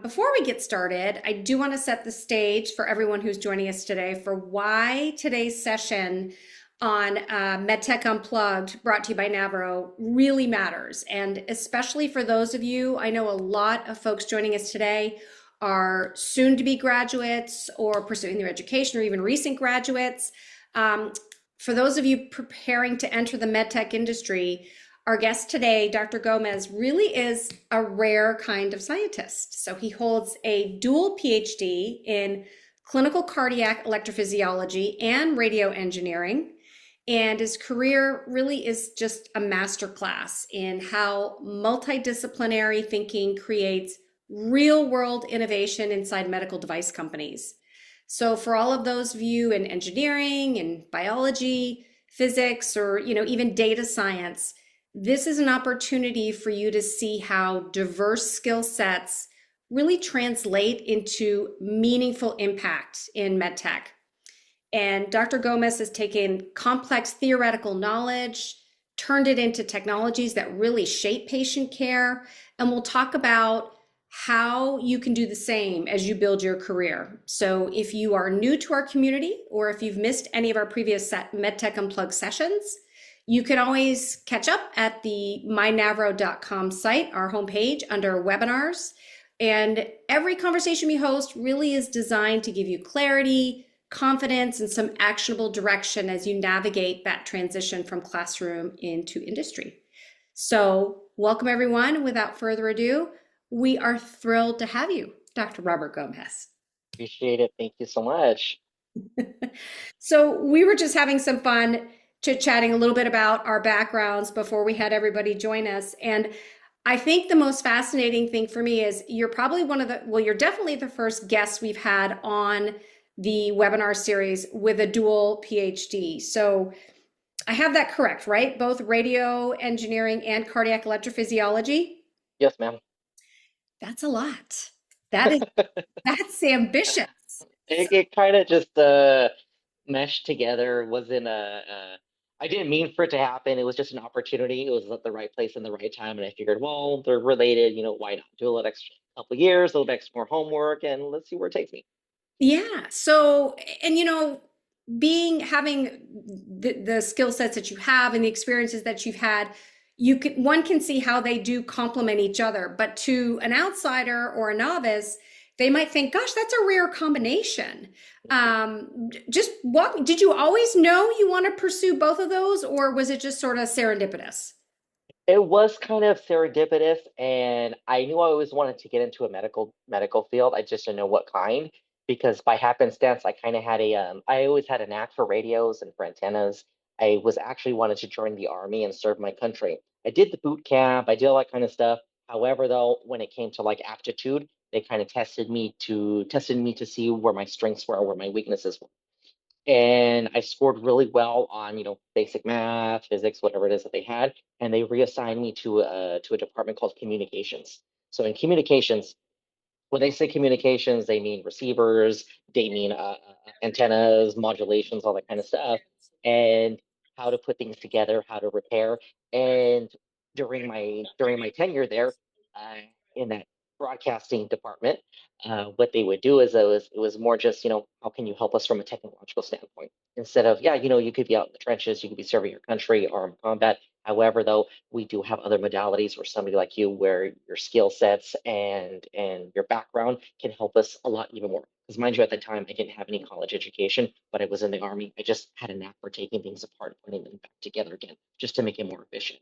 Before we get started, I do want to set the stage for everyone who's joining us today for why today's session on MedTech Unplugged, brought to you by Navro, really matters. And especially for those of you, I know a lot of folks joining us today are soon to be graduates or pursuing their education or even recent graduates. Um, for those of you preparing to enter the medtech industry, our guest today, Dr. Gomez, really is a rare kind of scientist. So he holds a dual PhD in clinical cardiac electrophysiology and radio engineering. And his career really is just a masterclass in how multidisciplinary thinking creates real world innovation inside medical device companies. So for all of those of you in engineering and biology, physics, or even data science, this is an opportunity for you to see how diverse skill sets really translate into meaningful impact in medtech. And Dr. Gomez has taken complex theoretical knowledge, turned it into technologies that really shape patient care, and we'll talk about how you can do the same as you build your career. So if you are new to our community, or if you've missed any of our previous MedTech Unplugged sessions, you can always catch up at the mynavro.com site, our homepage, under webinars. And every conversation we host really is designed to give you clarity, confidence, and some actionable direction as you navigate that transition from classroom into industry. So, welcome everyone. Without further ado, we are thrilled to have you, Dr. Robert Gomez. Appreciate it. Thank you so much. So, we were just having some fun chit-chatting a little bit about our backgrounds before we had everybody join us. And I think the most fascinating thing for me is you're probably you're definitely the first guest we've had on the webinar series with a dual PhD. So I have that correct, right? Both radio engineering and cardiac electrophysiology. Yes, ma'am. That's a lot. That is that's ambitious. It kind of just meshed together. It wasn't I didn't mean for it to happen. It was just an opportunity. It was at the right place and the right time, and I figured, well, they're related. Why not do a little extra couple of years, a little bit extra more homework, and let's see where it takes me. Yeah. So, and being having the skill sets that you have and the experiences that you've had, one can see how they do complement each other. But to an outsider or a novice, they might think, "Gosh, that's a rare combination." Just walk. Did you always know you want to pursue both of those, or was it just sort of serendipitous? It was kind of serendipitous, and I knew I always wanted to get into a medical field. I just didn't know what kind, because by happenstance, I kind of had I always had a knack for radios and for antennas. I was actually wanted to join the army and serve my country. I did the boot camp, I did all that kind of stuff. However, though, when it came to like aptitude, they kind of tested me to see where my strengths were, where my weaknesses were, and I scored really well on basic math, physics, whatever it is that they had, and they reassigned me to a department called communications. So in communications, when they say communications, they mean receivers, they mean antennas, modulations, all that kind of stuff, and how to put things together, how to repair. And during my tenure there, uh, in that broadcasting department, what they would do is it was more just how can you help us from a technological standpoint, instead of, yeah, you could be out in the trenches, you could be serving your country, armed combat. However, though, we do have other modalities where somebody like you, where your skill sets and your background can help us a lot even more. Because mind you, at the time, I didn't have any college education, but I was in the army. I just had a knack for taking things apart and putting them back together again, just to make it more efficient.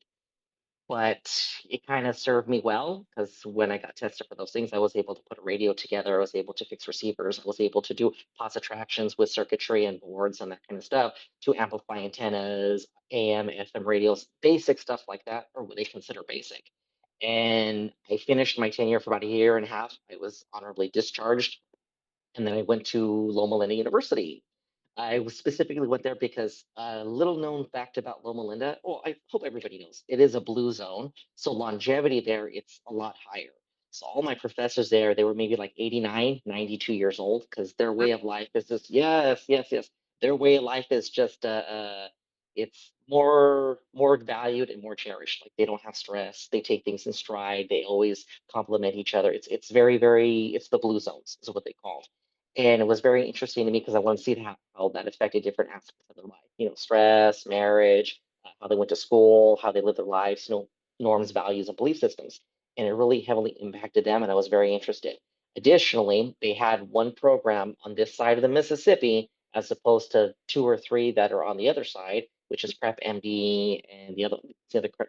But it kind of served me well, because when I got tested for those things, I was able to put a radio together. I was able to fix receivers. I was able to do posittractions with circuitry and boards and that kind of stuff to amplify antennas, AM, FM radios, basic stuff like that, or what they consider basic. And I finished my tenure for about a year and a half. I was honorably discharged, and then I went to Loma Linda University. Specifically went there because a little known fact about Loma Linda, well, I hope everybody knows, it is a blue zone. So longevity there, it's a lot higher. So all my professors there, they were maybe like 89, 92 years old, because their way of life is just, yes, yes, yes. Their way of life is just it's more valued and more cherished. Like they don't have stress. They take things in stride. They always compliment each other. It's very it's the blue zones is what they called. And it was very interesting to me because I want to see how that affected different aspects of their life. Stress, marriage, how they went to school, how they lived their lives, norms, values, and belief systems. And it really heavily impacted them. And I was very interested. Additionally, they had one program on this side of the Mississippi as opposed to two or three that are on the other side, which is Prep MD and the other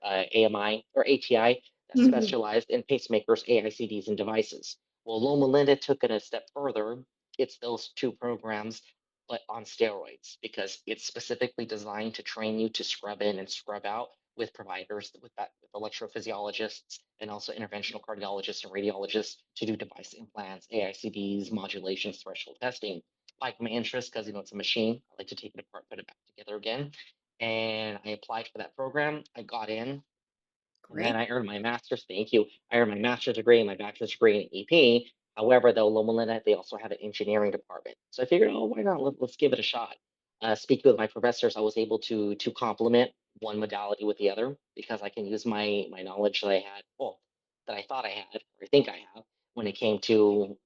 AMI or ATI that Mhm. specialized in pacemakers, AICDs, and devices. Well, Loma Linda took it a step further. It's those two programs, but on steroids, because it's specifically designed to train you to scrub in and scrub out with providers, with electrophysiologists and also interventional cardiologists and radiologists to do device implants, AICDs, modulations, threshold testing. Like my interest because it's a machine. I like to take it apart, put it back together again. And I applied for that program. I got in, and then Great. I earned my master's. Thank you. I earned my master's degree and my bachelor's degree in EP. However, though, Loma Linda, they also have an engineering department. So I figured, oh, why not? Let's give it a shot. Speaking with my professors, I was able to complement one modality with the other because I can use my knowledge that I had, well, that I thought I had, or I think I have, when it came to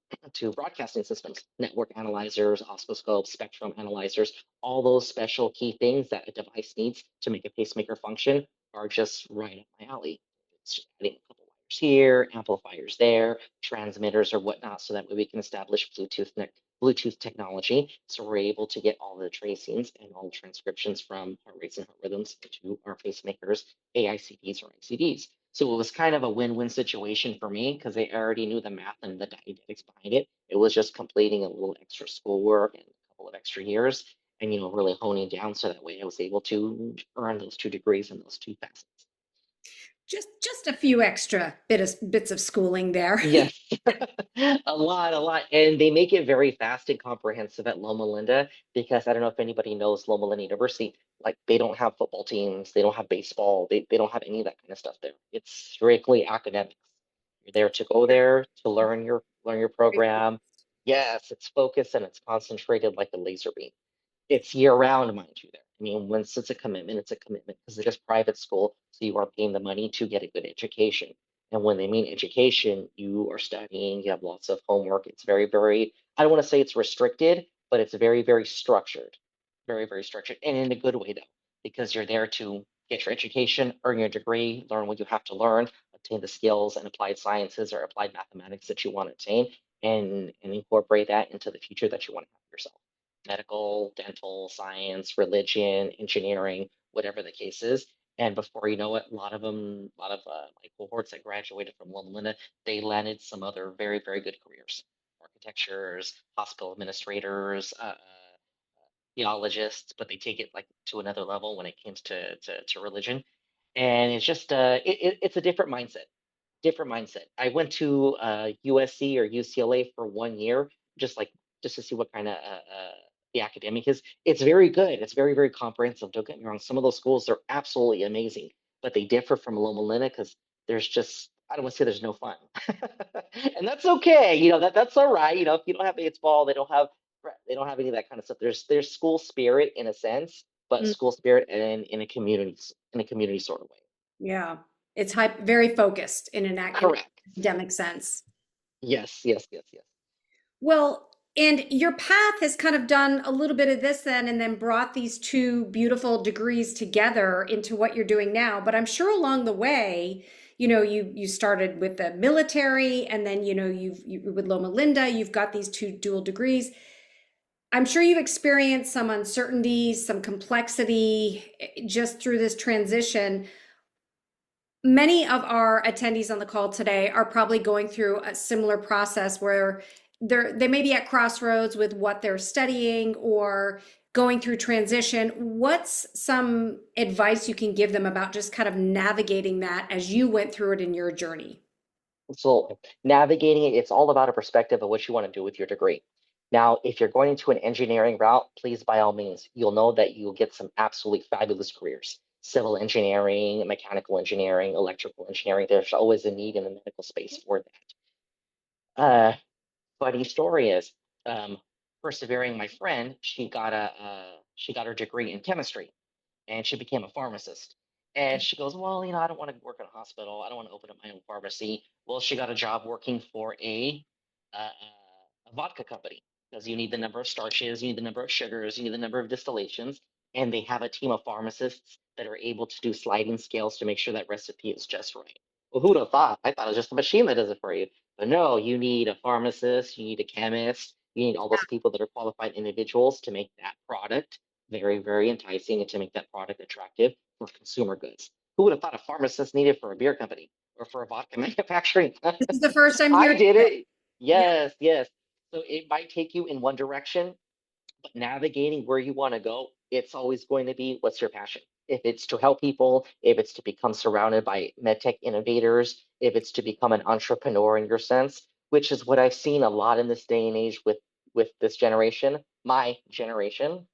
broadcasting systems, network analyzers, oscilloscopes, spectrum analyzers, all those special key things that a device needs to make a pacemaker function are just right up my alley. It's adding a couple wires here, amplifiers there, transmitters or whatnot, so that way we can establish Bluetooth technology. So we're able to get all the tracings and all the transcriptions from heart rates and heart rhythms to our pacemakers, AICDs or ICDs. So it was kind of a win-win situation for me because they already knew the math and the diagnetics behind it. It was just completing a little extra schoolwork and a couple of extra years and really honing down so that way I was able to earn those two degrees in those two facets. Just a few extra bits of schooling there. Yes, a lot. And they make it very fast and comprehensive at Loma Linda because I don't know if anybody knows Loma Linda University. Like they don't have football teams, they don't have baseball, they don't have any of that kind of stuff there. It's strictly academics. You're there to go there to learn your program. Yes, it's focused and it's concentrated like a laser beam. It's year round, mind you, there. I mean, once it's a commitment because it's just private school, so you are paying the money to get a good education. And when they mean education, you are studying, you have lots of homework. It's very, I don't want to say it's restricted, but it's very structured. Very structured. And in a good way, though, because you're there to get your education, earn your degree, learn what you have to learn, obtain the skills and applied sciences or applied mathematics that you want to attain, and incorporate that into the future that you want to have yourself medical, dental, science, religion, engineering, whatever the case is. And before you know it, a lot of my cohorts that graduated from Loma Linda, they landed some other very good careers: architectures, hospital administrators, theologists, but they take it like to another level when it comes to religion. And it's just it's a different mindset. I went to USC or UCLA for 1 year, just like just to see what kind of the academic is. It's very good. It's very comprehensive. Don't get me wrong. Some of those schools are absolutely amazing, but they differ from Loma Linda because there's just I don't want to say there's no fun, and that's okay. That's all right. If you don't have baseball, they don't have any of that kind of stuff. There's school spirit in a sense, but Mm, school spirit in a community sort of way. yeah, it's very focused in an Correct. academic sense. Yes. Well, and your path has kind of done a little bit of this and then brought these two beautiful degrees together into what you're doing now. But I'm sure along the way, you started with the military, and then you with Loma Linda, you've got these two dual degrees. I'm sure you've experienced some uncertainties, some complexity just through this transition. Many of our attendees on the call today are probably going through a similar process where they may be at crossroads with what they're studying or going through transition. What's some advice you can give them about just kind of navigating that as you went through it in your journey? So navigating it, it's all about a perspective of what you want to do with your degree. Now, if you're going into an engineering route, please, by all means, you'll know that you'll get some absolutely fabulous careers. Civil engineering, mechanical engineering, electrical engineering. There's always a need in the medical space for that. Funny story is, um, persevering, my friend, she got her degree in chemistry. and she became a pharmacist. And she goes, well, I don't want to work in a hospital. I don't want to open up my own pharmacy. Well, she got a job working for uh, a vodka company because you need the number of starches, you need the number of sugars, you need the number of distillations, and they have a team of pharmacists that are able to do sliding scales to make sure that recipe is just right. Well, who would have thought? I thought it was just a machine that does it for you. But no, you need a pharmacist, you need a chemist, you need all those people that are qualified individuals to make that product very, very enticing and to make that product attractive for consumer goods. Who would have thought a pharmacist needed for a beer company or for a vodka manufacturing? This is the first I'm I hearing did it. it. Yeah. Yes, yes. So it might take you in one direction, but navigating where you want to go, it's always going to be what's your passion. If it's to help people, if it's to become surrounded by medtech innovators, if it's to become an entrepreneur in your sense, which is what I've seen a lot in this day and age with this generation, my generation.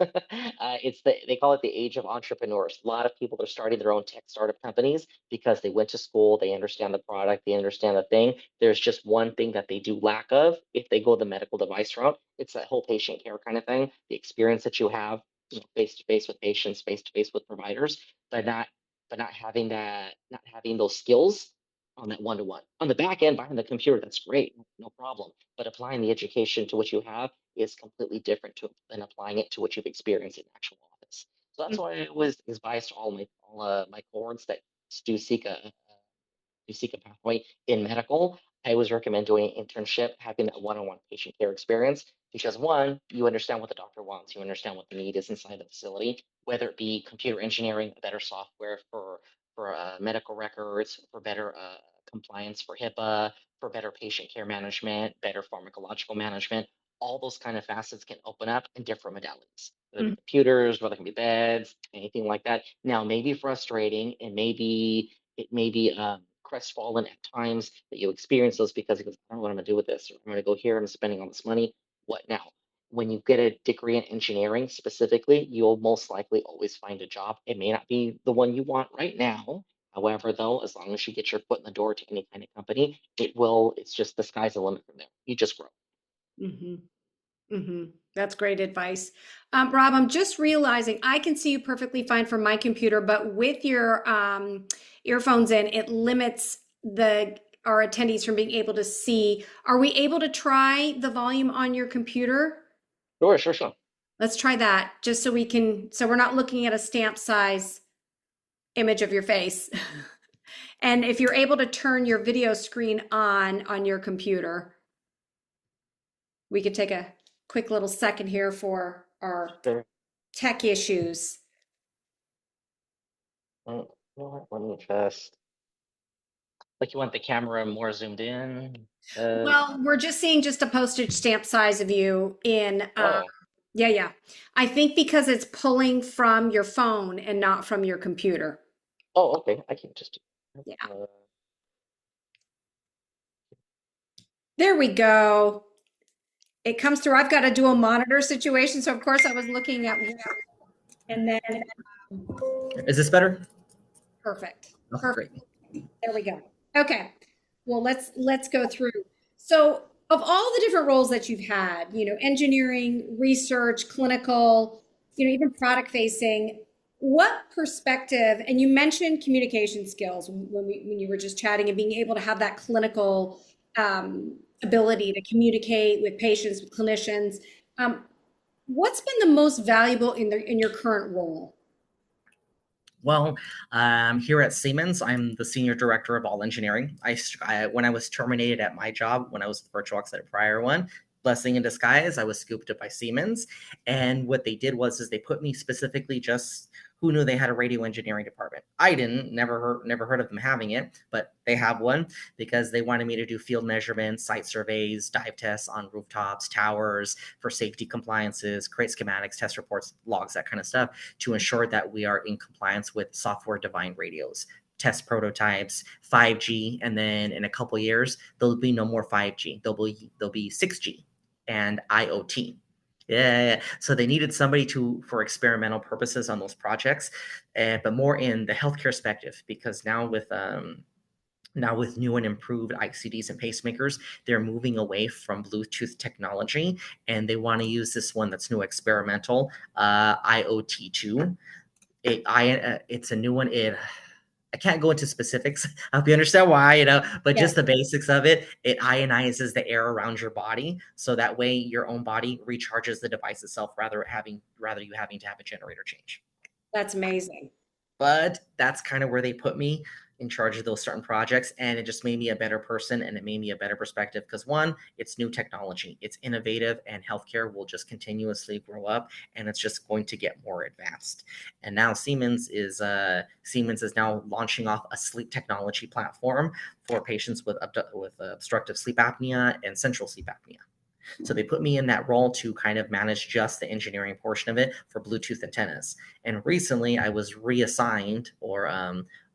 It's they call it the age of entrepreneurs. A lot of people are starting their own tech startup companies because they went to school, they understand the product, they understand the thing. There's just one thing that they do lack of if they go the medical device route. It's that whole patient care kind of thing, the experience that you have, face to face with patients, face to face with providers, but not having not having those skills on that one to one. On the back end, behind the computer, that's great, no problem. But applying the education to what you have is completely different than applying it to what you've experienced in actual office. So that's why I was is biased to all my cohorts that do seek a pathway in medical. I always recommend doing an internship, having that one-on-one patient care experience, because one, you understand what the doctor wants, you understand what the need is inside the facility, whether it be computer engineering, better software for medical records, for better compliance for HIPAA, for better patient care management, better pharmacological management. All those kind of facets can open up in different modalities, whether it be computers, whether it can be beds, anything like that. Now, maybe frustrating and it may be crestfallen at times that you experience those because he goes, I don't know what I'm gonna do with this, or I'm gonna go here, I'm spending all this money. What now? When you get a degree in engineering specifically, you'll most likely always find a job. It may not be the one you want right now. However, though, as long as you get your foot in the door to any kind of company, it's just the sky's the limit from there. You just grow. Mm-hmm. Mm-hmm. That's great advice. Rob, I'm just realizing I can see you perfectly fine from my computer, but with your earphones in, it limits the our attendees from being able to see. Are we able to try the volume on your computer? Sure, sure, sure. Let's try that just so we can, so we're not looking at a stamp size image of your face. And if you're able to turn your video screen on your computer, we could take a quick little second here for our Sure. tech issues. You know what? Let me just like you want the camera more zoomed in. Well, we're just seeing just a postage stamp size of you in, Oh, yeah, yeah. I think because it's pulling from your phone and not from your computer. oh, okay. I can just. Yeah. Uh, There we go. It comes through. I've got a dual monitor situation. So of course I was looking at one and then Is this better? perfect. Oh, Perfect. great. There we go. Okay. Well, let's go through. So, of all the different roles that you've had, engineering, research, clinical, even product facing, what perspective, and you mentioned communication skills when you were just chatting and being able to have that clinical ability to communicate with patients, with clinicians. What's been the most valuable in your current role? Well, here at Siemens, I'm the senior director of all engineering. When I was terminated at my job, when I was the virtuox at a prior one, blessing in disguise, I was scooped up by Siemens. And what they did was they put me specifically just who knew they had a radio engineering department. I didn't, never heard of them having it, but they have one because they wanted me to do field measurements, site surveys, dive tests on rooftops, towers for safety compliances, create schematics, test reports, logs, that kind of stuff to ensure that we are in compliance with software-defined radios, test prototypes, 5G, and then in a couple years there'll be no more 5G. There'll be 6G and IoT. Yeah. So they needed somebody for experimental purposes on those projects, but more in the healthcare perspective, because now with new and improved ICDs and pacemakers, they're moving away from Bluetooth technology, and they want to use this one that's new experimental, IoT2, It's a new one. I can't go into specifics. I hope you understand why, but Yeah, just the basics of it. It ionizes the air around your body, so that way your own body recharges the device itself, rather you having to have a generator change. that's amazing. But that's kind of where they put me in charge of those certain projects, and it just made me a better person, and it made me a better perspective because one, it's new technology, it's innovative, and healthcare will just continuously grow up, and it's just going to get more advanced. And now Siemens is now launching off a sleep technology platform for patients with obstructive sleep apnea and central sleep apnea. So they put me in that role to kind of manage just the engineering portion of it for Bluetooth antennas. And recently I was reassigned or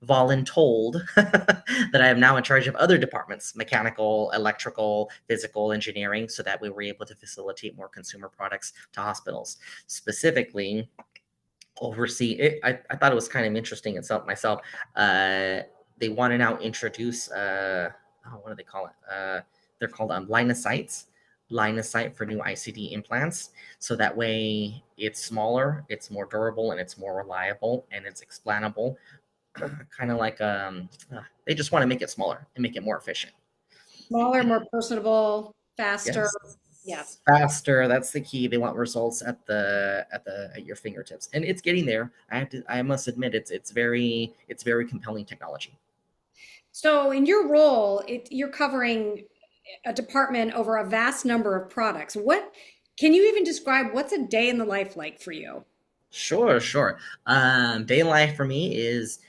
voluntold that I am now in charge of other departments, mechanical, electrical, physical engineering, so that we were able to facilitate more consumer products to hospitals. Specifically, oversee it. I thought it was kind of interesting itself myself. They want to now introduce what do they call it? They're called line of sight for new ICD implants. So that way it's smaller, it's more durable, and it's more reliable, and it's explainable. Kind of like they just want to make it smaller and make it more efficient. Smaller, more personable, faster. Yes. Yeah. Faster, that's the key. They want results at your fingertips. And it's getting there. I must admit it's very compelling technology. So in your role, you're covering a department over a vast number of products. What can you even describe what's a day in the life like for you? Sure, sure. Day in life for me is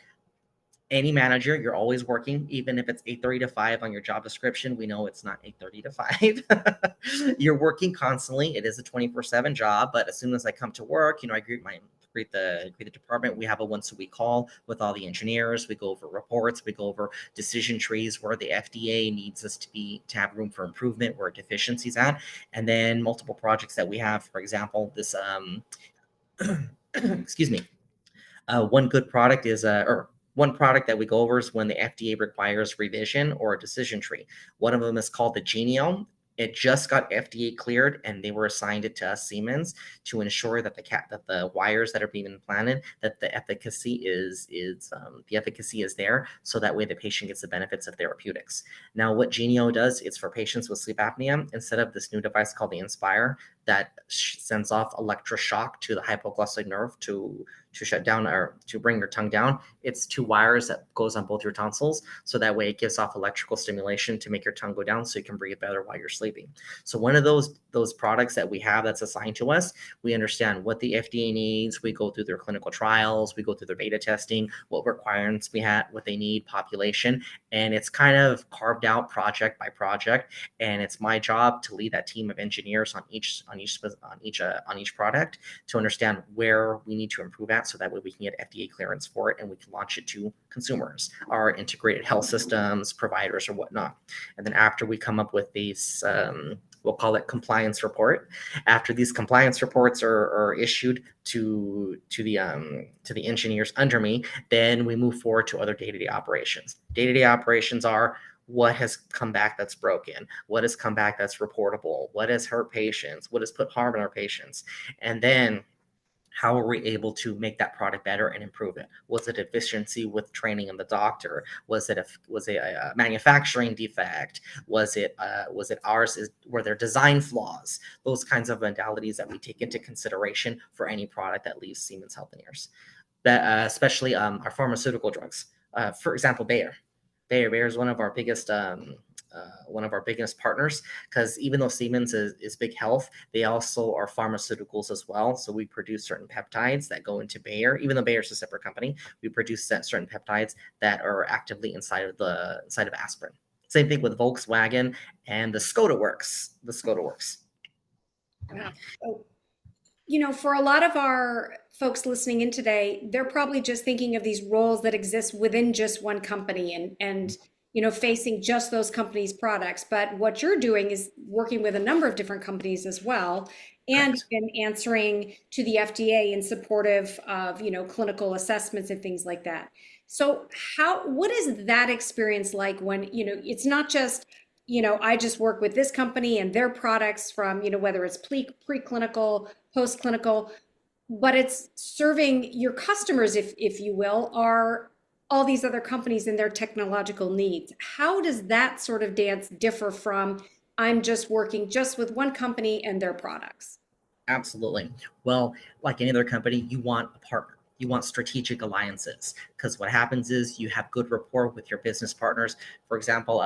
any manager, you're always working, even if it's 8:30 to 5 on your job description. We know it's not 8:30 to 5. You're working constantly. It is a 24/7 job, but as soon as I come to work, I greet the department. We have a once a week call with all the engineers. We go over reports, we go over decision trees where the FDA needs us to have room for improvement, where deficiencies at, and then multiple projects that we have. For example, this excuse me. One good product is or one product that we go over is when the FDA requires revision or a decision tree. One of them is called the Genio. It just got FDA cleared, and they were assigned it to us Siemens to ensure that the wires that are being implanted, that the efficacy is there, so that way the patient gets the benefits of therapeutics. Now, what Genio does, it's for patients with sleep apnea. Instead of this new device called the Inspire that sends off electroshock to the hypoglossal nerve to shut down or to bring your tongue down. It's two wires that goes on both your tonsils. So that way it gives off electrical stimulation to make your tongue go down so you can breathe better while you're sleeping. So one of those products that we have that's assigned to us, we understand what the FDA needs. We go through their clinical trials. We go through their beta testing, what requirements we have, what they need, population. And it's kind of carved out project by project. And it's my job to lead that team of engineers on each product to understand where we need to improve at, so that way we can get FDA clearance for it and we can launch it to consumers, our integrated health systems, providers, or whatnot. And then after we come up with these, we'll call it compliance report. After these compliance reports are issued to the engineers under me, then we move forward to other day-to-day operations. Day-to-day operations are what has come back that's broken, what has come back that's reportable, what has hurt patients, what has put harm in our patients, and then how are we able to make that product better and improve it? Was it efficiency with training of the doctor? Was it a manufacturing defect? Was it ours? Were there design flaws? Those kinds of modalities that we take into consideration for any product that leaves Siemens Healthineers. That especially our pharmaceutical drugs. For example, Bayer. Bayer is one of our biggest partners, because even though Siemens is big health, they also are pharmaceuticals as well. So we produce certain peptides that go into Bayer. Even though Bayer is a separate company, we produce certain peptides that are actively inside of aspirin. Same thing with Volkswagen and the Skoda Works. Wow. So, for a lot of our folks listening in today, they're probably just thinking of these roles that exist within just one company and facing just those companies' products. But what you're doing is working with a number of different companies as well, and Correct. even answering to the FDA in supportive of, clinical assessments and things like that. So what is that experience like when, it's not just, I just work with this company and their products from, whether it's preclinical, post-clinical. but it's serving your customers, if you will, are all these other companies and their technological needs. How does that sort of dance differ from I'm just working just with one company and their products? Absolutely. Well, like any other company, you want a partner. You want strategic alliances because what happens is you have good rapport with your business partners. For example,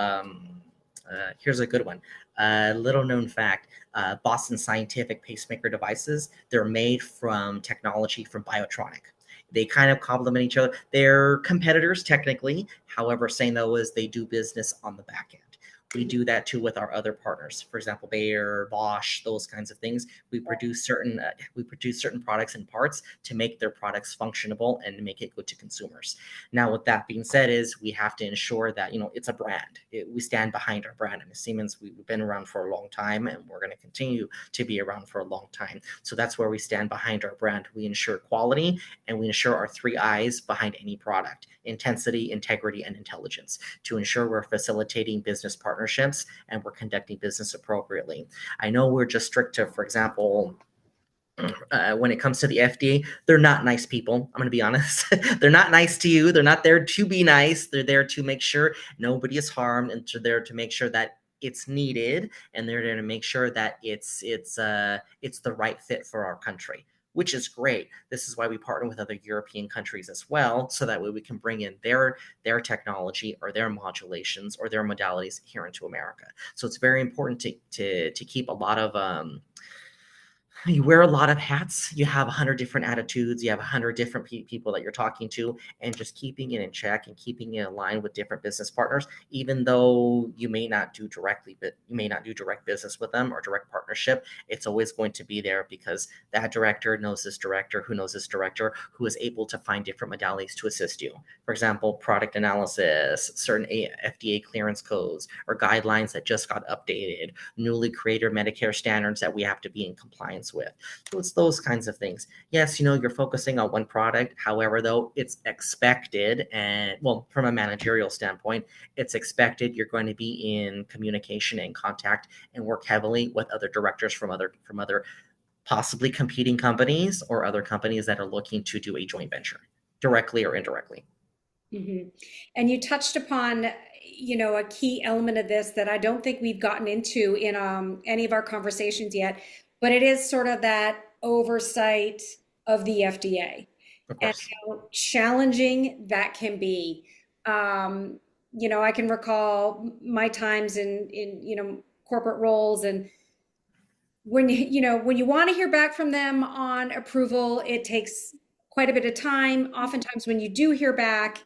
here's a good one. Little known fact: Boston Scientific pacemaker devices. They're made from technology from Biotronic. They kind of complement each other. They're competitors technically. However, saying though is they do business on the back end. We do that too with our other partners. For example, Bayer, Bosch, those kinds of things. We produce certain products and parts to make their products functionable and make it good to consumers. Now, with that being said, is we have to ensure that it's a brand. We stand behind our brand. And Siemens, we've been around for a long time, and we're going to continue to be around for a long time. So that's where we stand behind our brand. We ensure quality, and we ensure our three I's behind any product: intensity, integrity, and intelligence, to ensure we're facilitating business partnerships and we're conducting business appropriately. I know we're just strict to, for example, when it comes to the FDA, they're not nice people. I'm going to be honest. They're not nice to you. They're not there to be nice. They're there to make sure nobody is harmed, and they're there to make sure that it's needed, and they're there to make sure that it's the right fit for our country, which is great. This is why we partner with other European countries as well, so that way we can bring in their technology or their modulations or their modalities here into America. So it's very important to keep a lot of you wear a lot of hats. You have 100 different attitudes. You have 100 different people that you're talking to, and just keeping it in check and keeping it aligned with different business partners, even though you may not do direct business with them or direct partnership. It's always going to be there because that director knows this director, who knows this director, who is able to find different modalities to assist you. For example, product analysis, certain FDA clearance codes or guidelines that just got updated, newly created Medicare standards that we have to be in compliance with. So it's those kinds of things. Yes, you're focusing on one product. However, though, it's expected, and well, from a managerial standpoint, it's expected you're going to be in communication and contact and work heavily with other directors from other possibly competing companies or other companies that are looking to do a joint venture, directly or indirectly. Mhm. And you touched upon, a key element of this that I don't think we've gotten into in any of our conversations yet, but it is sort of that oversight of the FDA Of and course. how challenging that can be. I can recall my times in corporate roles, and when you want to hear back from them on approval, it takes quite a bit of time. Oftentimes when you do hear back,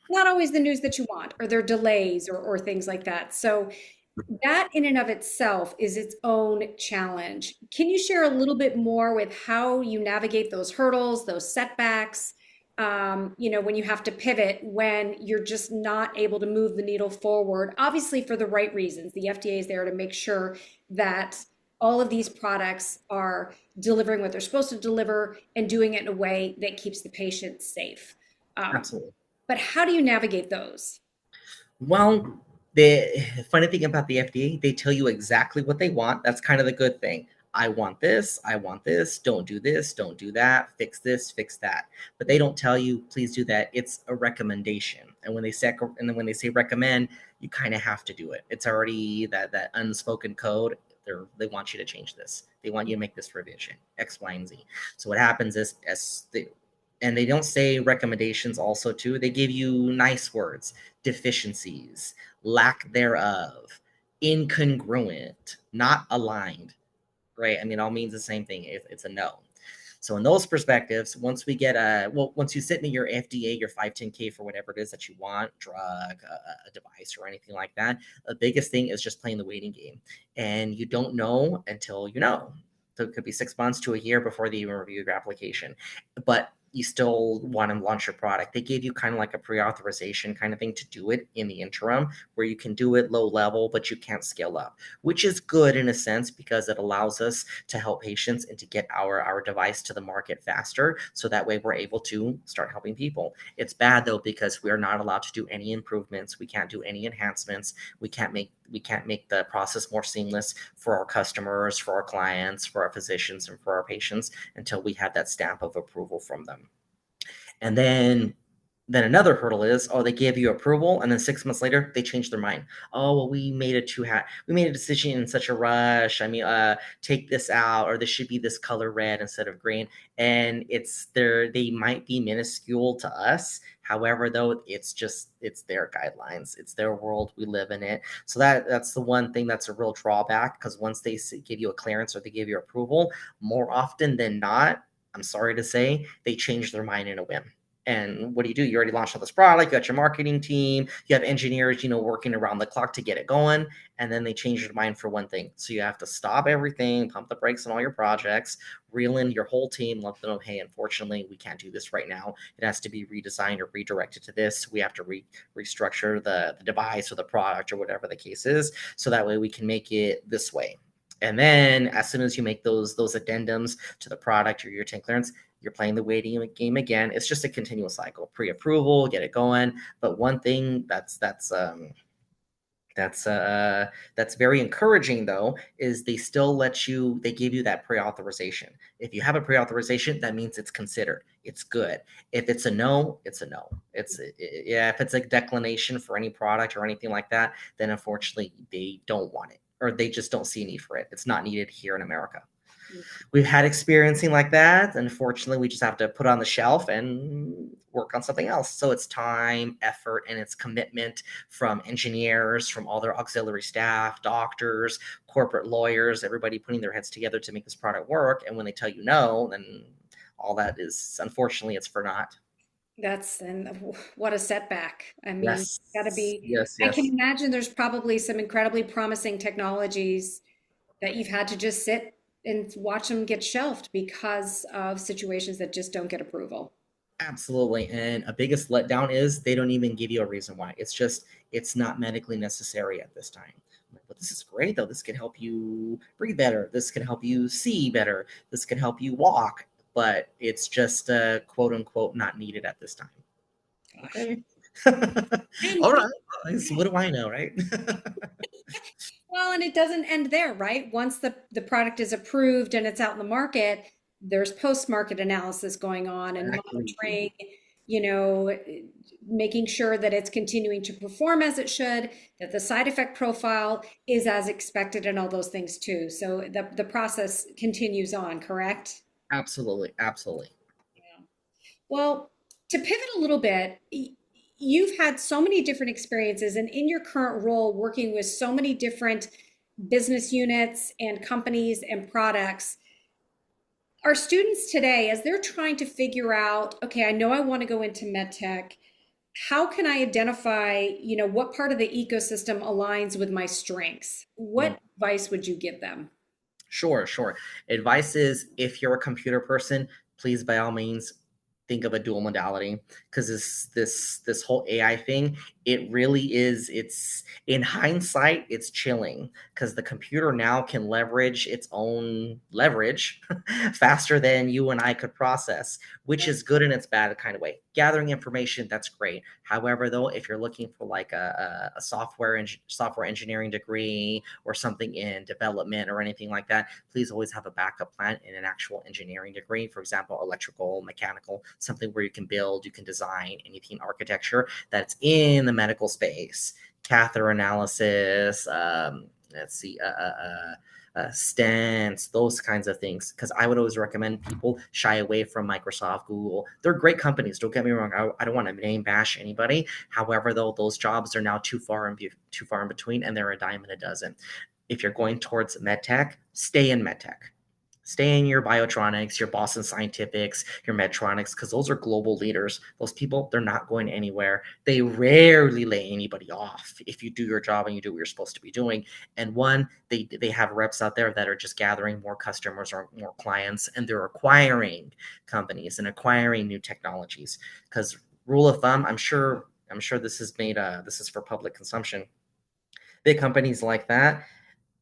not always the news that you want, or there are delays or things like that. So that in and of itself is its own challenge. Can you share a little bit more with how you navigate those hurdles, those setbacks, when you have to pivot, when you're just not able to move the needle forward, obviously for the right reasons. The FDA is there to make sure that all of these products are delivering what they're supposed to deliver and doing it in a way that keeps the patient safe. Um, Absolutely. but how do you navigate those? Well, the funny thing about the FDA, they tell you exactly what they want. That's kind of the good thing. I want this. I want this. Don't do this. Don't do that. Fix this. Fix that. But they don't tell you, please do that. It's a recommendation. And then when they say recommend, you kind of have to do it. It's already that unspoken code. They want you to change this. They want you to make this revision, X, Y, and Z. So what happens is, and they don't say recommendations also too. They give you nice words: deficiencies, lack thereof, incongruent, not aligned, right? I mean, all means the same thing. It's a no. So in those perspectives, once you sit in your FDA, your 510K for whatever it is that you want, drug, a device, or anything like that, the biggest thing is just playing the waiting game. And you don't know until you know. So it could be 6 months to a year before they even review your application. But you still want to launch your product. They gave you kind of like a pre-authorization kind of thing to do it in the interim, where you can do it low level, but you can't scale up, which is good in a sense because it allows us to help patients and to get our device to the market faster. So that way we're able to start helping people. It's bad though, because we're not allowed to do any improvements. We can't do any enhancements. We can't make the process more seamless for our customers, for our clients, for our physicians, and for our patients until we have that stamp of approval from them. And then another hurdle is, oh, they gave you approval, and then 6 months later they changed their mind. Oh, well, we made a decision in such a rush. I mean, take this out, or this should be this color red instead of green. And they might be minuscule to us. However, though, it's their guidelines. It's their world. We live in it. So that's the one thing that's a real drawback, because once they give you a clearance or they give you approval, more often than not, I'm sorry to say, they change their mind in a whim. And what do? You already launched all this product, you got your marketing team, you have engineers, working around the clock to get it going. And then they change their mind for one thing. So you have to stop everything, pump the brakes on all your projects, reel in your whole team, let them know, hey, unfortunately, we can't do this right now. It has to be redesigned or redirected to this. We have to restructure the device or the product or whatever the case is. So that way we can make it this way. And then as soon as you make those addendums to the product or your 10 clearance, you're playing the waiting game again. It's just a continual cycle. Pre-approval, get it going. But one thing that's very encouraging though is they give you that pre-authorization. If you have a pre-authorization, that means it's considered. It's good. If it's a no, it's a no. If it's a declination for any product or anything like that, then unfortunately they don't want it, or they just don't see a need for it. It's not needed here in America. We've had experiencing like that. Unfortunately, we just have to put it on the shelf and work on something else. So it's time, effort, and it's commitment from engineers, from all their auxiliary staff, doctors, corporate lawyers, everybody putting their heads together to make this product work. And when they tell you no, then all that is, unfortunately, it's for naught. And what a setback. I mean, Yes, gotta be, yes, I can yes. imagine there's probably some incredibly promising technologies that you've had to just sit and watch them get shelved because of situations that just don't get approval. Absolutely. And a biggest letdown is they don't even give you a reason why. It's not medically necessary at this time. But this is great though. This can help you breathe better. This can help you see better. This can help you walk. But it's just quote unquote not needed at this time. Gosh. Okay. And All right. So what do I know, right? well, and it doesn't end there, right? Once the product is approved and it's out in the market, there's post-market analysis going on and Exactly. monitoring, you know, making sure that it's continuing to perform as it should, that the side effect profile is as expected and all those things too. So the process continues on, correct? Absolutely. Absolutely. Yeah. Well, to pivot a little bit, you've had so many different experiences, and in your current role, working with so many different business units and companies and products, our students today, as they're trying to figure out, okay, I know I want to go into medtech, how can I identify, what part of the ecosystem aligns with my strengths? What advice would you give them? Sure, sure. Advice is, if you're a computer person, please by all means think of a dual modality, because this whole AI thing, it really is, it's in hindsight, it's chilling, because the computer now can leverage its own leverage faster than you and I could process, which is good in its bad kind of way. Gathering information, that's great. However, though, if you're looking for like a software engineering degree or something in development or anything like that, please always have a backup plan in an actual engineering degree. For example, electrical, mechanical, something where you can build, you can design anything architecture that's in the medical space. Catheter analysis, let's see, stents, those kinds of things. Because I would always recommend people shy away from Microsoft, Google. They're great companies. Don't get me wrong. I don't want to name bash anybody. However, though, those jobs are now too far in between, and they're a dime in a dozen. If you're going towards medtech, stay in medtech. Stay in your Biotronics, your Boston Scientifics, your Medtronics, because those are global leaders. Those people, they're not going anywhere. They rarely lay anybody off if you do your job and you do what you're supposed to be doing. And one, they have reps out there that are just gathering more customers or more clients, and they're acquiring companies and acquiring new technologies. Because rule of thumb, I'm sure this is made. This is for public consumption. Big companies like that,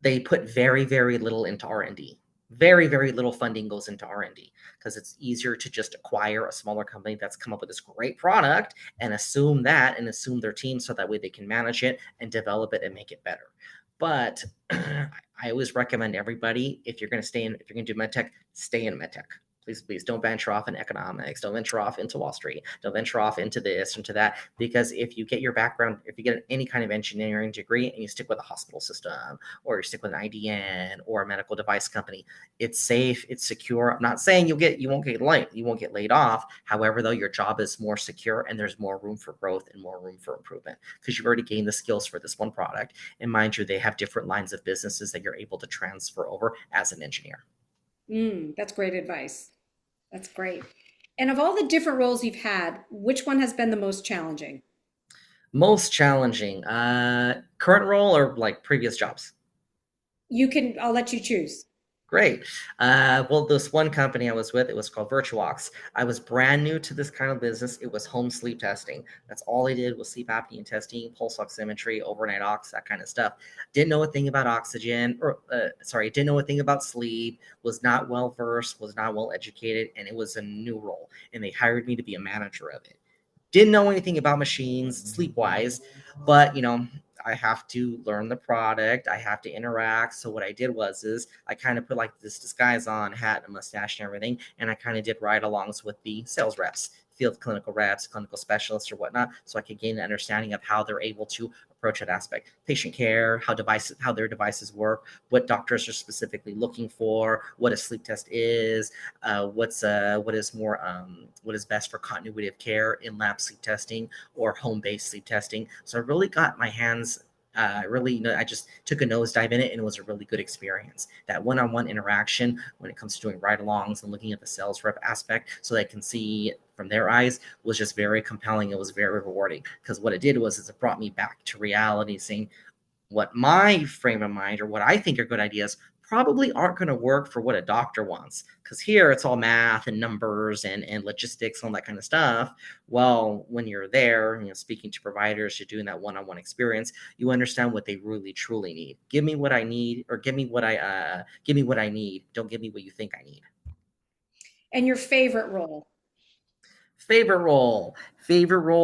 they put very, very little into R&D. Very, very little funding goes into R&D because it's easier to just acquire a smaller company that's come up with this great product and assume their team so that way they can manage it and develop it and make it better. But I always recommend everybody, if you're going to do medtech, stay in medtech. Please, please don't venture off in economics. Don't venture off into Wall Street. Don't venture off into this, into that. Because if you get your background, if you get any kind of engineering degree and you stick with a hospital system, or you stick with an IDN or a medical device company, it's safe, it's secure. I'm not saying you won't get laid off. However, though, your job is more secure and there's more room for growth and more room for improvement because you've already gained the skills for this one product. And mind you, they have different lines of businesses that you're able to transfer over as an engineer. That's great advice. That's great. And of all the different roles you've had, which one has been the most challenging? Most challenging, current role or like previous jobs? I'll let you choose. Great. Well, this one company I was with, it was called Virtuox. I was brand new to this kind of business. It was home sleep testing. That's all I did was sleep apnea testing, pulse oximetry, overnight ox, that kind of stuff. Didn't know a thing about oxygen, didn't know a thing about sleep, was not well versed, was not well educated, and it was a new role. And they hired me to be a manager of it. Didn't know anything about machines sleep wise, but I have to learn the product. I have to interact. So what I did is I kind of put like this disguise on, hat and mustache and everything, and I kind of did ride-alongs with the sales reps, field clinical reps, clinical specialists, or whatnot, so I could gain an understanding of how they're able to approach that aspect, patient care, how their devices work, what doctors are specifically looking for, what a sleep test is, what is best for continuity of care in lab sleep testing or home-based sleep testing. So I really got my hands I just took a nosedive in it, and it was a really good experience. That one-on-one interaction when it comes to doing ride-alongs and looking at the sales rep aspect so they can see from their eyes was just very compelling. It was very rewarding because what it did is it brought me back to reality, saying what my frame of mind or what I think are good ideas probably aren't going to work for what a doctor wants. Because here it's all math and numbers and logistics and all that kind of stuff. Well, when you're there, speaking to providers, you're doing that one-on-one experience, you understand what they really truly need. Give me what I need, or give me what I need. Don't give me what you think I need. And your favorite role? Favorite role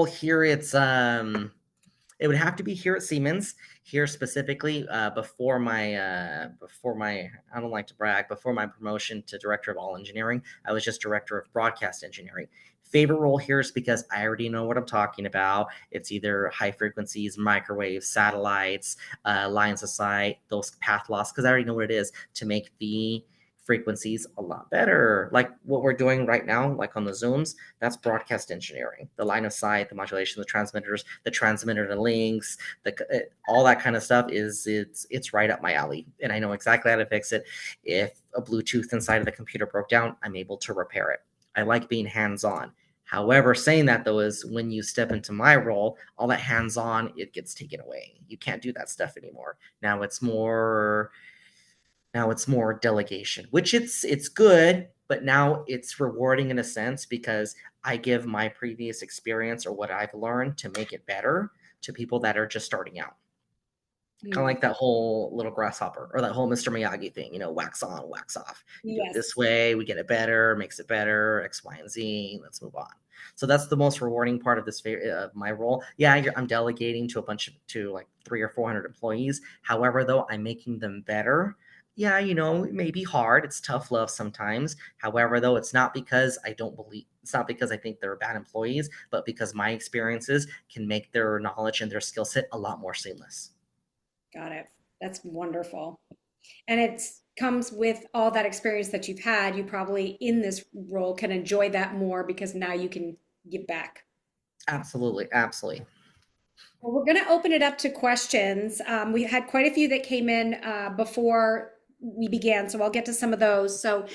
here, it would have to be here at Siemens. Here specifically, before my I don't like to brag, before my promotion to director of all engineering, I was just director of broadcast engineering. Favorite role here is because I already know what I'm talking about. It's either high frequencies, microwaves, satellites, lines of sight, those path loss, because I already know what it is to make the frequencies a lot better. Like what we're doing right now, like on the Zooms, that's broadcast engineering. The line of sight, the modulation, the transmitters, the transmitter to links, all that kind of stuff it's right up my alley, and I know exactly how to fix it. If a Bluetooth inside of the computer broke down, I'm able to repair it. I like being hands-on. However, saying that though is when you step into my role, all that hands-on, it gets taken away. You can't do that stuff anymore. Now it's more delegation, which it's good, but now it's rewarding in a sense because I give my previous experience or what I've learned to make it better to people that are just starting out. Kind of like that whole little grasshopper or that whole Mr. Miyagi thing, wax on, wax off. You do it this Yes. way, we get it better, makes it better, X, Y, and Z. Let's move on. So that's the most rewarding part of my role. Yeah, I'm delegating to like 300 or 400 employees. However, though, I'm making them better. Yeah, it may be hard. It's tough love sometimes. However, though, it's not because I think they're bad employees, but because my experiences can make their knowledge and their skill set a lot more seamless. Got it. That's wonderful. And it comes with all that experience that you've had. You probably in this role can enjoy that more because now you can give back. Absolutely, absolutely. Well, we're going to open it up to questions. We had quite a few that came in before we began. So I'll get to some of those. So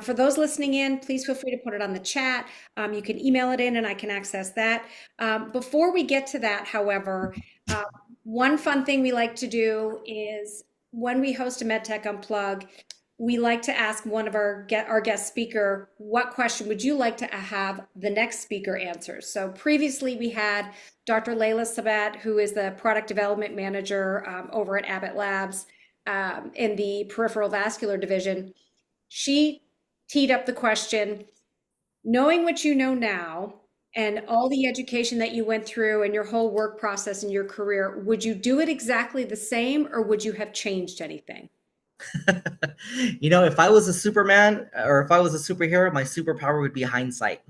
for those listening in, please feel free to put it on the chat. You can email it in and I can access that. Before we get to that, however, uh, one fun thing we like to do is when we host a MedTech Unplug, we like to ask one of our guest speaker, what question would you like to have the next speaker answer? So previously we had Dr. Layla Sabat, who is the product development manager over at Abbott Labs in the peripheral vascular division. She teed up the question, knowing what you know now and all the education that you went through and your whole work process in your career, would you do it exactly the same or would you have changed anything? If I was a Superman or if I was a superhero, my superpower would be hindsight.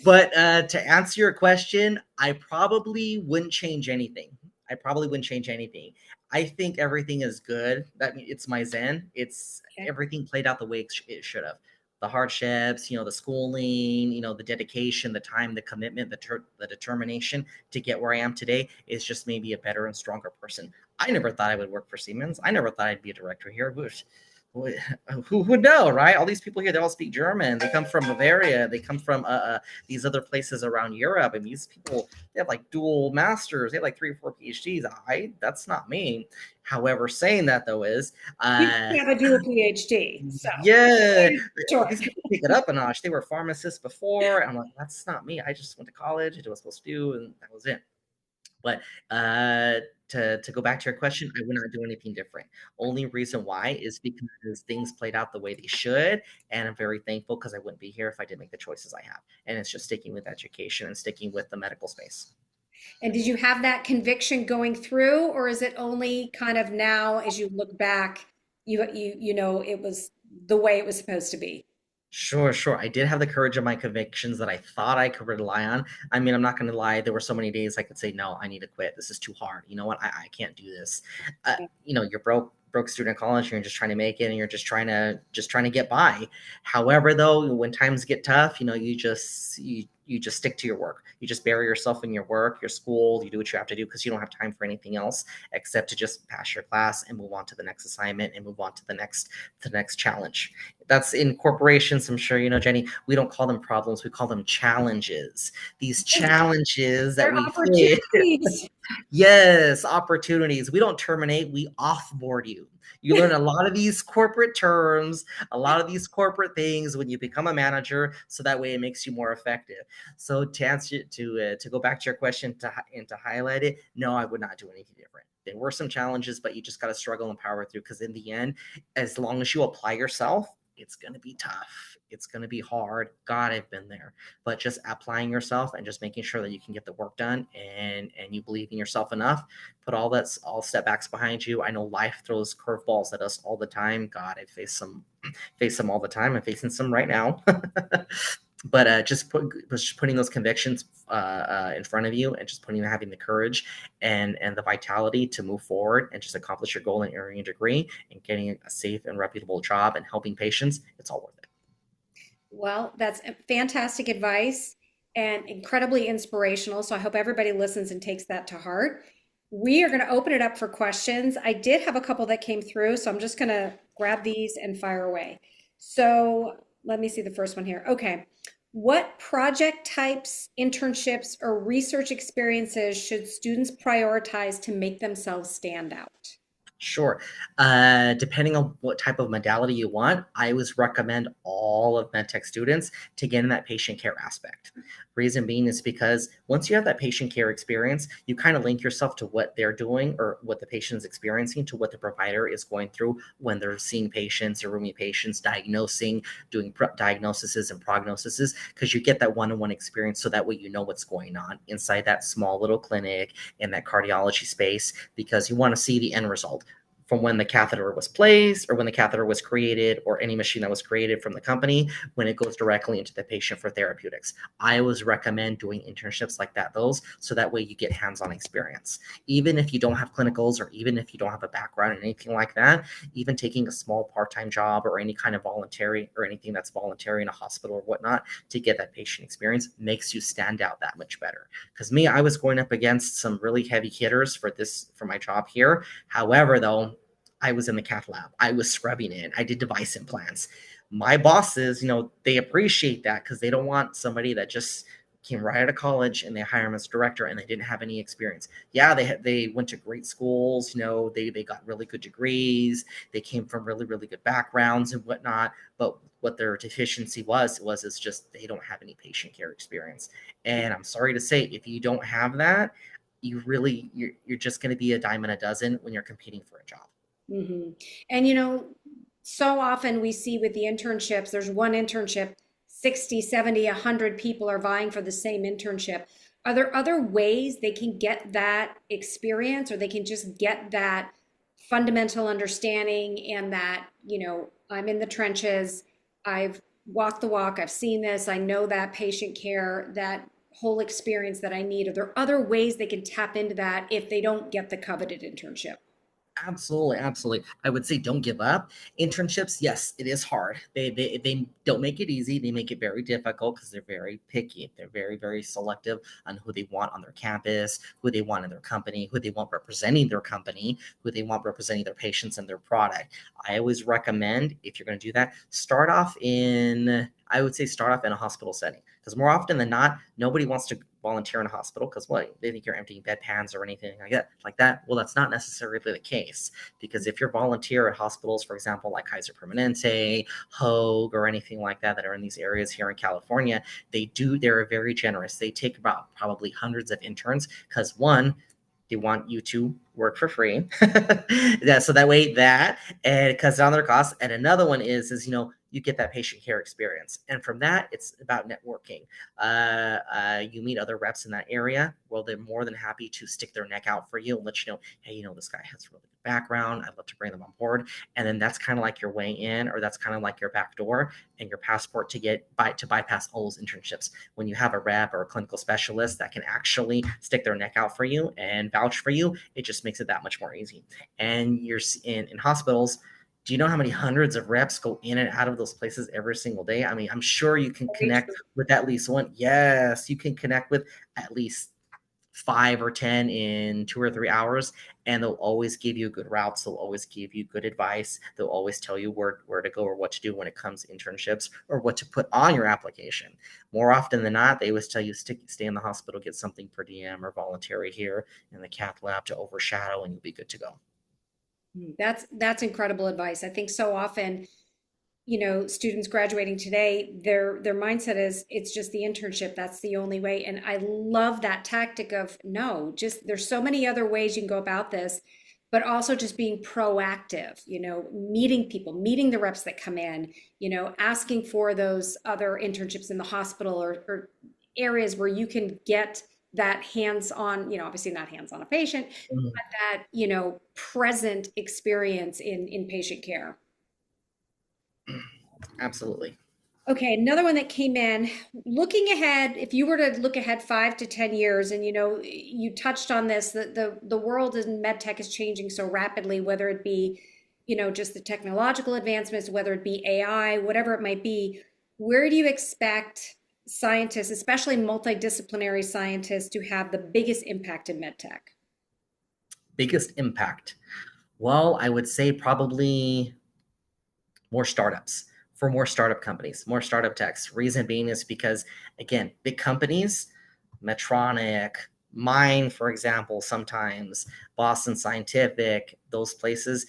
But to answer your question, I probably wouldn't change anything. I probably wouldn't change anything. I think everything is good. That means it's my zen. It's Okay. everything played out the way it should have. The hardships, the schooling, the dedication, the time, the commitment, the determination to get where I am today is just maybe a better and stronger person. I never thought I would work for Siemens. I never thought I'd be a director here. Who would know, right? All these people here, they all speak German. They come from Bavaria. They come from these other places around Europe. And these people, they have like dual masters. They have like 3 or 4 PhDs. That's not me. However, saying that though is, You have a dual PhD, so yeah, sure. these people take it up a notch. They were pharmacists before. I'm like, that's not me. I just went to college, did what I was supposed to do, and that was it. But to go back to your question, I would not do anything different. Only reason why is because things played out the way they should, and I'm very thankful because I wouldn't be here if I didn't make the choices I have. And it's just sticking with education and sticking with the medical space. And did you have that conviction going through, or is it only kind of now as you look back, you know it was the way it was supposed to be? Sure, sure. I did have the courage of my convictions that I thought I could rely on. I mean, I'm not going to lie. There were so many days I could say, no, I need to quit. This is too hard. You know what? I can't do this. You're broke student at college and you're just trying to make it and you're just trying to get by. However, though, when times get tough, you just stick to your work. You just bury yourself in your work, your school. You do what you have to do because you don't have time for anything else except to just pass your class and move on to the next assignment and move on to the next challenge. That's in corporations. I'm sure you know, Jenny, we don't call them problems. We call them challenges. These challenges that There are we face. opportunities. Yes, opportunities. We don't terminate, we offboard you. You learn a lot of these corporate terms, a lot of these corporate things when you become a manager, so that way it makes you more effective. So to answer to go back to your question and to highlight it, no, I would not do anything different. There were some challenges, but you just got to struggle and power through because in the end, as long as you apply yourself, it's going to be tough. It's going to be hard. God, I've been there. But just applying yourself and just making sure that you can get the work done and you believe in yourself enough, put all setbacks behind you. I know life throws curveballs at us all the time. God, I face some all the time. I'm facing some right now. But just putting those convictions in front of you and just having the courage and the vitality to move forward and just accomplish your goal and earning your degree and getting a safe and reputable job and helping patients, it's all worth it. Well, that's fantastic advice and incredibly inspirational. So I hope everybody listens and takes that to heart. We are going to open it up for questions. I did have a couple that came through, so I'm just going to grab these and fire away. So let me see the first one here. Okay. What project types, internships, or research experiences should students prioritize to make themselves stand out? Sure. Depending on what type of modality you want, I always recommend all of medtech students to get in that patient care aspect. Reason being is because once you have that patient care experience, you kind of link yourself to what they're doing or what the patient is experiencing to what the provider is going through when they're seeing patients or rooming patients, diagnosing, doing diagnoses and prognoses, because you get that one-on-one experience so that way you know what's going on inside that small little clinic in that cardiology space because you want to see the end result from when the catheter was placed or when the catheter was created or any machine that was created from the company when it goes directly into the patient for therapeutics. I always recommend doing internships like that, so that way you get hands-on experience. Even if you don't have clinicals or even if you don't have a background in anything like that, even taking a small part-time job or any kind of voluntary or anything that's voluntary in a hospital or whatnot to get that patient experience makes you stand out that much better. Because me, I was going up against some really heavy hitters for my job here. However, though, I was in the cath lab. I was scrubbing it. I did device implants. My bosses, they appreciate that because they don't want somebody that just came right out of college and they hire him as director and they didn't have any experience. Yeah, they went to great schools. They got really good degrees. They came from really really good backgrounds and whatnot. But what their deficiency was it's just they don't have any patient care experience. And I'm sorry to say, if you don't have that, you're just going to be a dime in a dozen when you're competing for a job. Hmm. And so often we see with the internships, there's one internship, 60, 70, 100 people are vying for the same internship. Are there other ways they can get that experience, or they can just get that fundamental understanding and that, I'm in the trenches, I've walked the walk, I've seen this, I know that patient care, that whole experience that I need? Are there other ways they can tap into that if they don't get the coveted internship? Absolutely, absolutely. I would say don't give up. Internships, yes, it is hard. They don't make it easy. They make it very difficult because they're very picky. They're very, very selective on who they want on their campus, who they want in their company, who they want representing their company, who they want representing their patients and their product. I always recommend, if you're going to do that, I would say start off in a hospital setting, because more often than not, nobody wants to volunteer in a hospital because what, they think you're emptying bedpans or anything like that. Well, that's not necessarily the case, because if you're volunteer at hospitals, for example, like Kaiser Permanente, Hoag, or anything like that are in these areas here in California, they're very generous. They take about probably hundreds of interns because, one, they want you to work for free. So that way and it cuts down their costs. And another one is you get that patient care experience. And from that, it's about networking. You meet other reps in that area. Well, they're more than happy to stick their neck out for you and let you know, hey, this guy has a really good background. I'd love to bring them on board. And then that's kind of like your way in, or that's kind of like your back door and your passport to bypass all those internships. When you have a rep or a clinical specialist that can actually stick their neck out for you and vouch for you, it just makes it that much more easy. And you're in hospitals. Do you know how many hundreds of reps go in and out of those places every single day? I mean, I'm sure you can connect with at least one. Yes, you can connect with at least 5 or 10 in 2 or 3 hours, and they'll always give you good routes. They'll always give you good advice. They'll always tell you where to go or what to do when it comes to internships or what to put on your application. More often than not, they always tell you stay in the hospital, get something per diem or voluntary here in the cath lab to overshadow, and you'll be good to go. That's incredible advice. I think so often, students graduating today, their mindset is it's just the internship. That's the only way. And I love that tactic of no, just there's so many other ways you can go about this, but also just being proactive, meeting people, meeting the reps that come in, asking for those other internships in the hospital or areas where you can get that hands-on, obviously not hands-on a patient, Mhm. but that, present experience in patient care. Absolutely. Okay, another one that came in, looking ahead, if you were to look ahead 5 to 10 years, and you touched on this, the world in medtech is changing so rapidly, whether it be, just the technological advancements, whether it be AI, whatever it might be, where do you expect scientists, especially multidisciplinary scientists, to have the biggest impact in medtech? Biggest impact. Well, I would say probably more startups, for more startup companies, more startup techs. Reason being is because, again, big companies, Medtronic, mine, for example, sometimes Boston Scientific, those places,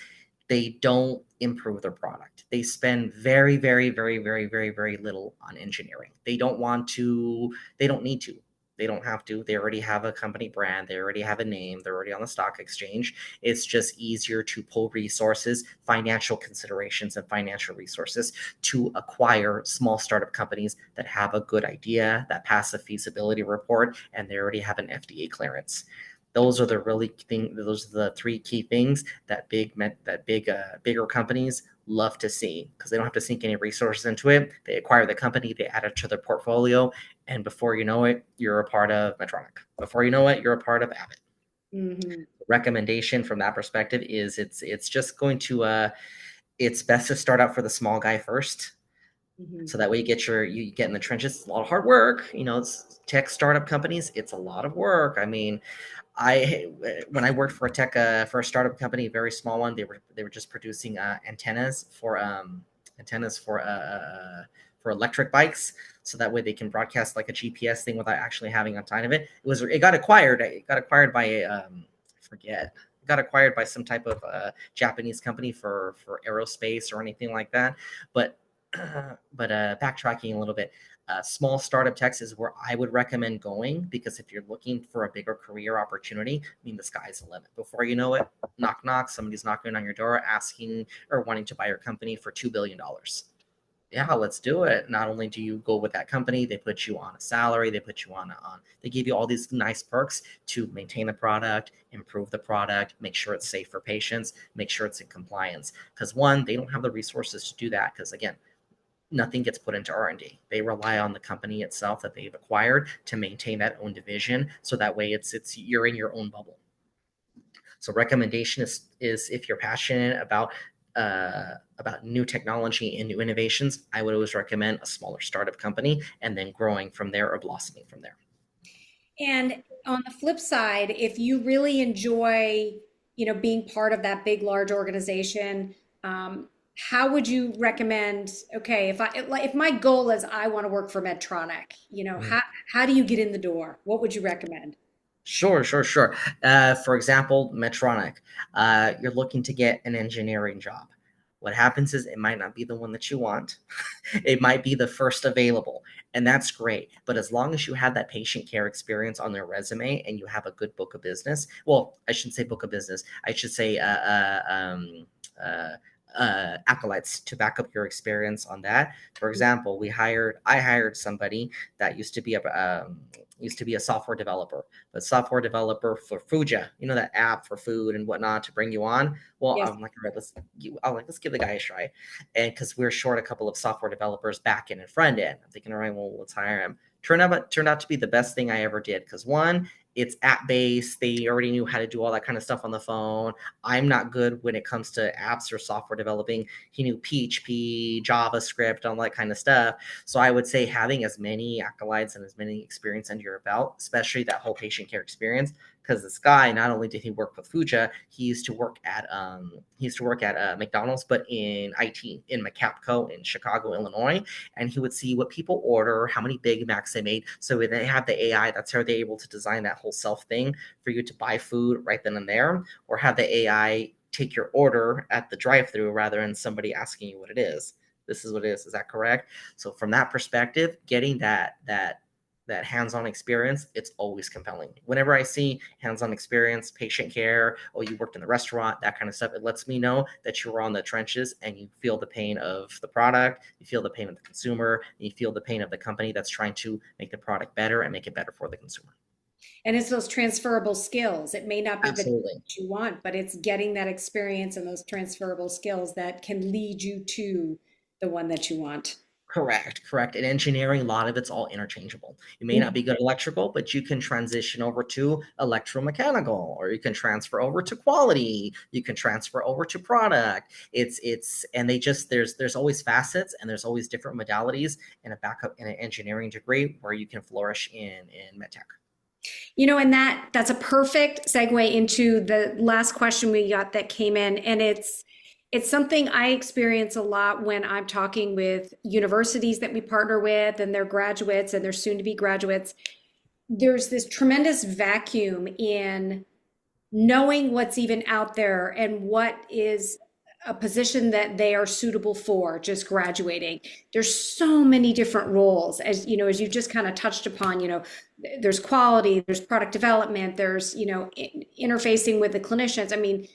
they don't improve their product. They spend very, very, very, very, very, very little on engineering. They don't need to. They don't have to. They already have a company brand. They already have a name. They're already on the stock exchange. It's just easier to pull resources, financial considerations, and financial resources to acquire small startup companies that have a good idea, that pass a feasibility report, and they already have an FDA clearance. Those are those are the three key things that bigger companies love to see, because they don't have to sink any resources into it. They acquire the company, they add it to their portfolio, and before you know it, you're a part of Medtronic. Before you know it, you're a part of Abbott. Mm-hmm. Recommendation from that perspective is it's just going to it's best to start out for the small guy first, Mm-hmm. so that way you get in the trenches. It's a lot of hard work. It's tech startup companies, it's a lot of work. I mean, I when I worked for for a startup company, a very small one, they were just producing antennas for electric bikes, so that way they can broadcast like a GPS thing without actually having a ton of it. It got acquired. It got acquired by I forget. It got acquired by some type of Japanese company for aerospace or anything like that. But backtracking a little bit, small startup techs is where I would recommend going, because if you're looking for a bigger career opportunity, I mean, the sky's the limit. Before you know it, knock knock, somebody's knocking on your door asking or wanting to buy your company for $2 billion. Yeah, let's do it. Not only do you go with that company, they put you on a salary, they put you on they give you all these nice perks to maintain the product, improve the product, make sure it's safe for patients, make sure it's in compliance. Because one, they don't have the resources to do that, because again, nothing gets put into R&D. They rely on the company itself that they've acquired to maintain that own division, so that way it's you're in your own bubble. So recommendation is if you're passionate about new technology and new innovations, I would always recommend a smaller startup company, and then growing from there or blossoming from there. And on the flip side, if you really enjoy, being part of that big, large organization, how would you recommend, okay, if my goal is I want to work for Medtronic, how do you get in the door? What would you recommend? Sure, sure, sure. For example, Medtronic, you're looking to get an engineering job. What happens is it might not be the one that you want. It might be the first available, and that's great. But as long as you have that patient care experience on their resume and you have a good book of business, well, I shouldn't say book of business. I should say uh, acolytes to back up your experience on that. For example, I hired somebody that used to be a software developer, but software developer for Fuja, that app for food and whatnot to bring you on. Well, Yes. I'm like, all right, let's give the guy a try. And because we're short a couple of software developers back end and front end, I'm thinking, all right, well, let's hire him. Turned out to be the best thing I ever did, because one, it's app based. They already knew how to do all that kind of stuff on the phone. I'm not good when it comes to apps or software developing. He knew PHP, JavaScript, all that kind of stuff. So I would say having as many acolytes and as many experience under your belt, especially that whole patient care experience, because this guy, not only did he work with Fuja, he used to work at McDonald's, but in IT in McCapco in Chicago, Illinois, and he would see what people order, how many Big Macs they made. So when they have the AI, that's how they're able to design that whole self thing for you to buy food right then and there, or have the AI take your order at the drive-through rather than somebody asking you what it is. This is what it is. Is that correct? So from that perspective, getting that hands-on experience, it's always compelling. Whenever I see hands-on experience, patient care, oh, you worked in the restaurant, that kind of stuff, it lets me know that you were on the trenches and you feel the pain of the product, you feel the pain of the consumer, and you feel the pain of the company that's trying to make the product better and make it better for the consumer. And it's those transferable skills. It may not be the job Absolutely. that you want, but it's getting that experience and those transferable skills that can lead you to the one that you want. Correct, correct. In engineering, a lot of it's all interchangeable. You may not be good at electrical, but you can transition over to electromechanical, or you can transfer over to quality. You can transfer over to product. And there's always facets, and there's always different modalities in a backup in an engineering degree where you can flourish in medtech. And that's a perfect segue into the last question we got that came in, and it's something I experience a lot when I'm talking with universities that we partner with and their graduates and their soon to be graduates. There's this tremendous vacuum in knowing what's even out there and what is a position that they are suitable for just graduating. There's so many different roles, as you just kind of touched upon. There's quality, there's product development, there's interfacing with the clinicians. I mean,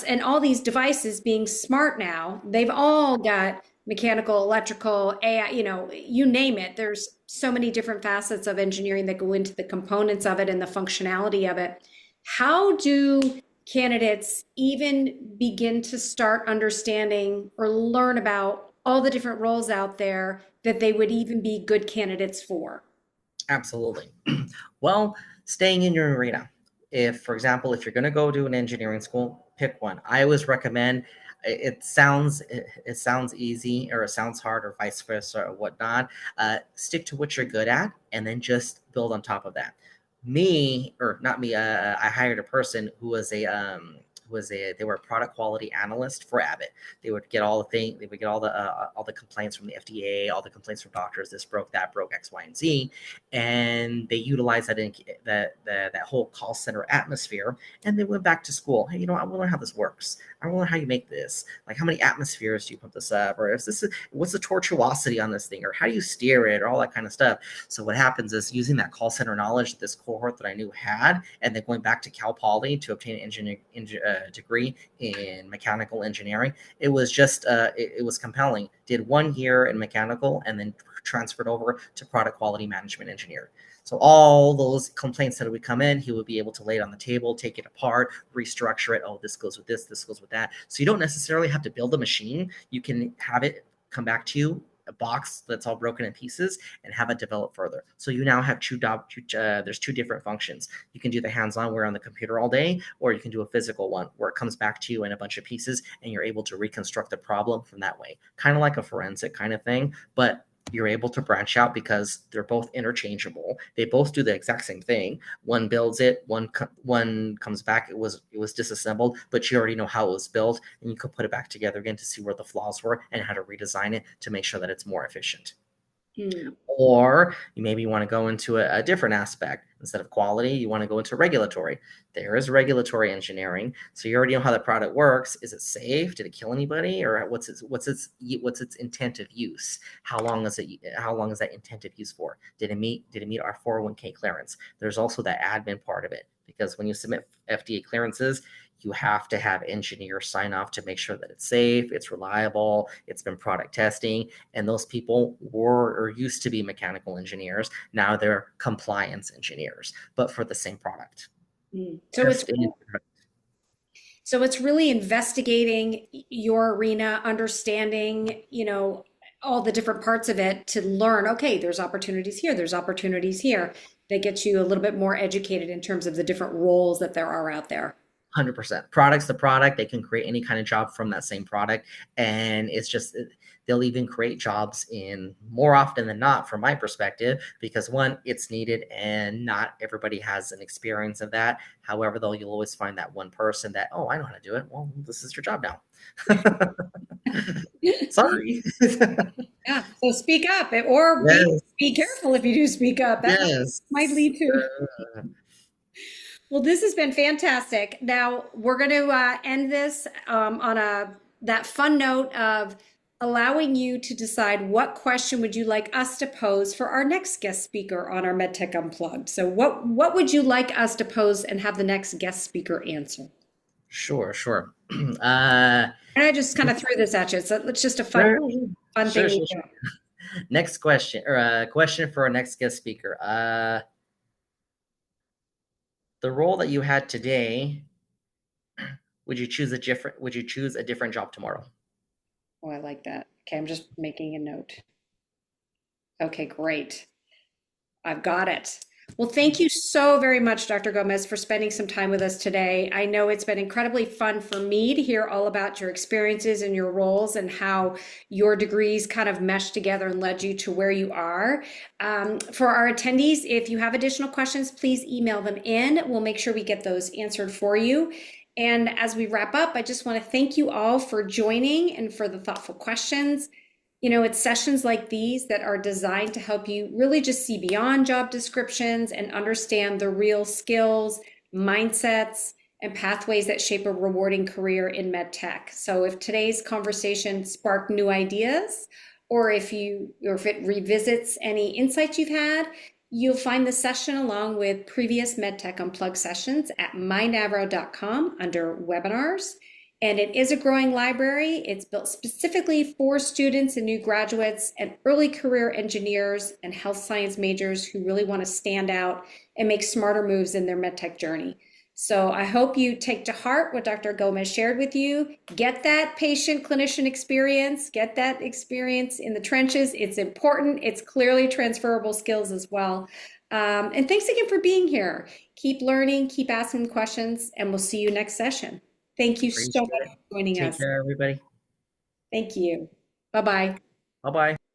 and all these devices being smart now, they've all got mechanical, electrical, AI, you name it. There's so many different facets of engineering that go into the components of it and the functionality of it. How do candidates even begin to start understanding or learn about all the different roles out there that they would even be good candidates for? Absolutely. Well, staying in your arena. If, for example, if you're going to go to an engineering school, pick one. I always recommend. It sounds easy, or it sounds hard, or vice versa, or whatnot. Stick to what you're good at, and then just build on top of that. me, or not me, I hired a person who was they were a product quality analyst for Abbott. They would get they would get all the complaints from the FDA, all the complaints from doctors. This broke, that broke, X, Y, and Z, and they utilized that whole call center atmosphere. And they went back to school. Hey, I want to learn how this works. I want to learn how you make this. Like, how many atmospheres do you pump this up, or what's the tortuosity on this thing, or how do you steer it, or all that kind of stuff. So what happens is, using that call center knowledge that this cohort that I knew had, and then going back to Cal Poly to obtain an degree in mechanical engineering, it was just it was compelling. Did 1 year in mechanical and then transferred over to product quality management engineer. So all those complaints that would come in, he would be able to lay it on the table, take it apart, restructure it. Oh, this goes with this goes with that. So you don't necessarily have to build a machine. You can have it come back to you, a box that's all broken in pieces, and have it develop further. So you now have there's 2 different functions. You can do the hands-on, where on the computer all day, or you can do a physical one where it comes back to you in a bunch of pieces and you're able to reconstruct the problem from that way. Kind of like a forensic kind of thing, but you're able to branch out because they're both interchangeable. They both do the exact same thing. One builds it, one comes back. It was disassembled, but you already know how it was built, and you could put it back together again to see where the flaws were and how to redesign it to make sure that it's more efficient. Or you maybe want to go into a different aspect. Instead of quality, you want to go into regulatory. There is regulatory engineering, so you already know how the product works. Is it safe? Did it kill anybody? Or what's its intent of use? How long is that intent of use for? Did it meet our 401k clearance? There's also that admin part of it, because when you submit FDA clearances, you have to have engineers sign off to make sure that it's safe, it's reliable, it's been product testing. And those people were or used to be mechanical engineers. Now they're compliance engineers, but for the same product. So it's really investigating your arena, understanding, all the different parts of it to learn, okay, there's opportunities here, there's opportunities here. That gets you a little bit more educated in terms of the different roles that there are out there. 100%. Product's the product. They can create any kind of job from that same product. And it's just, they'll even create jobs in, more often than not, from my perspective, because 1, it's needed and not everybody has an experience of that. However, though, you'll always find that one person that, oh, I know how to do it. Well, this is your job now. Sorry. Yeah. So speak up, or yes. be careful if you do speak up. That might lead to. Well, this has been fantastic. Now we're going to end this on that fun note of allowing you to decide what question would you like us to pose for our next guest speaker on our MedTech Unplugged. So what would you like us to pose and have the next guest speaker answer? Sure. And I just kind of threw this at you. So it's just a fun thing. Sure. Next question, or a question for our next guest speaker. The role that you had today, would you choose a different job tomorrow? Oh, I like that. Okay, I'm just making a note. Okay, great. I've got it. Well, thank you so very much, Dr. Gomez, for spending some time with us today. I know it's been incredibly fun for me to hear all about your experiences and your roles and how your degrees kind of meshed together and led you to where you are. For our attendees, if you have additional questions, please email them in. We'll make sure we get those answered for you. And as we wrap up, I just want to thank you all for joining and for the thoughtful questions. It's sessions like these that are designed to help you really just see beyond job descriptions and understand the real skills, mindsets, and pathways that shape a rewarding career in medtech. So if today's conversation sparked new ideas, or if it revisits any insights you've had, you'll find the session along with previous MedTech Unplugged sessions at mynavro.com under webinars. And it is a growing library. It's built specifically for students and new graduates and early career engineers and health science majors who really want to stand out and make smarter moves in their medtech journey. So I hope you take to heart what Dr. Gomez shared with you. Get that patient-clinician experience. Get that experience in the trenches. It's important. It's clearly transferable skills as well. And thanks again for being here. Keep learning, keep asking questions, and we'll see you next session. Thank you so much for joining us. Take care, everybody. Thank you. Bye-bye. Bye-bye.